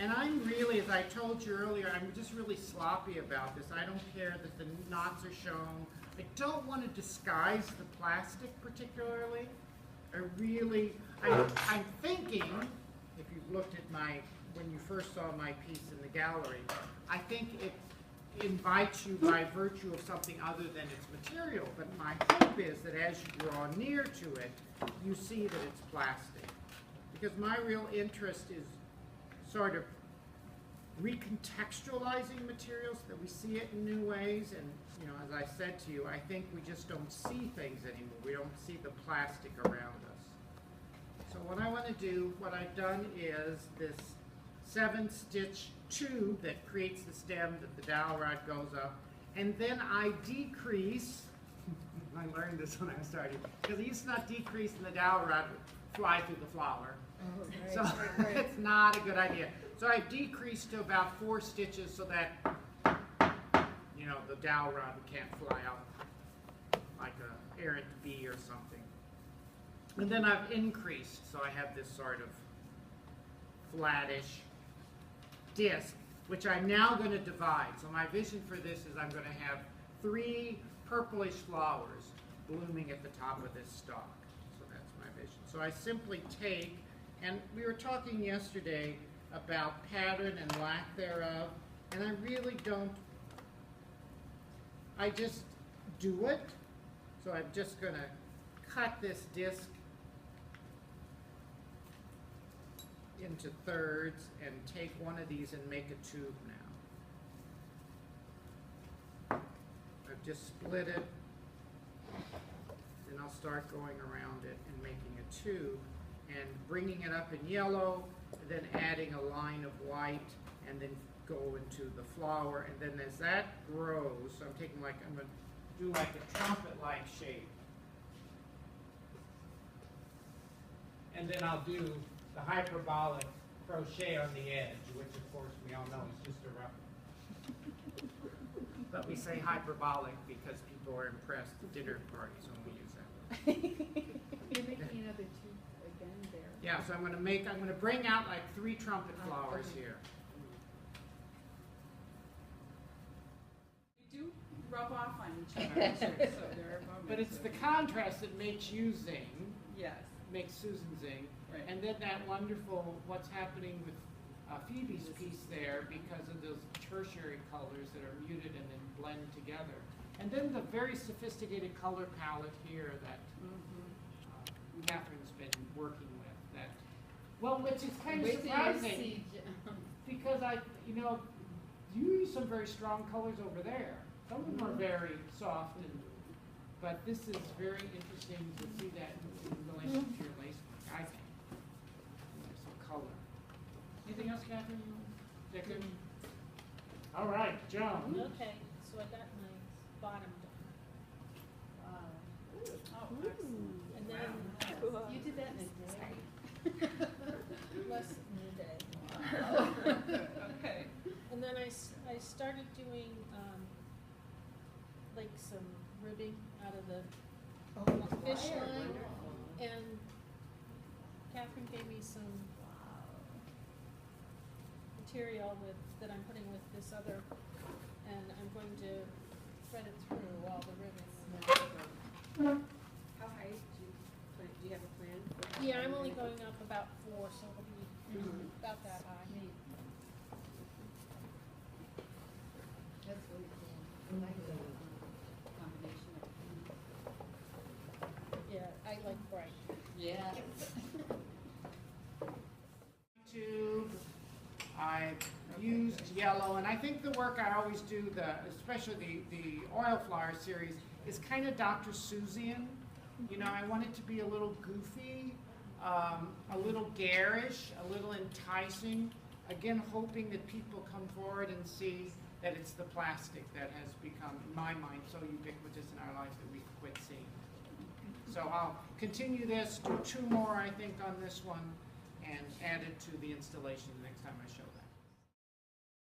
And I'm really, as I told you earlier, I'm just really sloppy about this. I don't care that the knots are shown. I don't want to disguise the plastic particularly. I'm thinking, if you've looked at when you first saw my piece in the gallery, I think it invites you by virtue of something other than its material. But my hope is that as you draw near to it, you see that it's plastic. Because my real interest is sort of recontextualizing materials so that we see it in new ways. And you know, as I said to you, I think we just don't see things anymore. We don't see the plastic around us. So what I want to do, what I've done is this 7-stitch tube that creates the stem that the dowel rod goes up, and then I decrease. I learned this when I started, because I used to not decrease and the dowel rod would fly through the flower. Oh, right, so right. It's not a good idea. So I've decreased to about 4 stitches so that, you know, the dowel rod can't fly out like an errant bee or something. And then I've increased, so I have this sort of flattish disc, which I'm now going to divide. So my vision for this is I'm going to have 3 purplish flowers blooming at the top of this stalk. So that's my vision. So I simply take, and we were talking yesterday about pattern and lack thereof, and I really don't, I just do it. So I'm just going to cut this disc into thirds and take one of these and make a tube now. I've just split it, and I'll start going around it and making a tube and bringing it up in yellow, and then adding a line of white, and then go into the flower. And then as that grows, so I'm taking like, I'm going to do like a trumpet-like shape. And then I'll do the hyperbolic crochet on the edge, which of course we all know is just a ruffle. But we say hyperbolic because people are impressed at dinner parties when we use that. You're making another tube again there. Yeah, so I'm going to bring out like 3 trumpet flowers here. You do rub off on each other, so there are moments. But it's the contrast that makes you zing. Yes. Makes Susan zing. Right. And then that wonderful, what's happening with Phoebe's piece there because of those tertiary colors that are muted and then blend together. And then the very sophisticated color palette here that Catherine's been working with. That, well, which is kind of surprising because you use some very strong colors over there. Some of them are very soft, but this is very interesting to see that in relation to your lace work, I think. Some color. Anything else, Catherine? Dickon? All right, Joan. Okay, so I got my bottom done. Oh, excellent. And then You did that in a day. less than a day. Okay. And then I started doing like some ribbing out of the fish line, and Catherine gave me some material that I'm putting with this other, and I'm going to thread it through all the ribbons. How high do you have a plan? Yeah, I'm only going up about 4, so it'll be about that high. That's really cool. I like the combination of Yeah, I like bright. Yeah. Tube. I used yellow, and I think the work I always do, especially the oil flower series, is kind of Dr. Seussian. You know, I want it to be a little goofy, a little garish, a little enticing. Again, hoping that people come forward and see that it's the plastic that has become, in my mind, so ubiquitous in our lives that we quit seeing it. So I'll continue this, do 2 more, I think, on this one, and add it to the installation the next time I show it.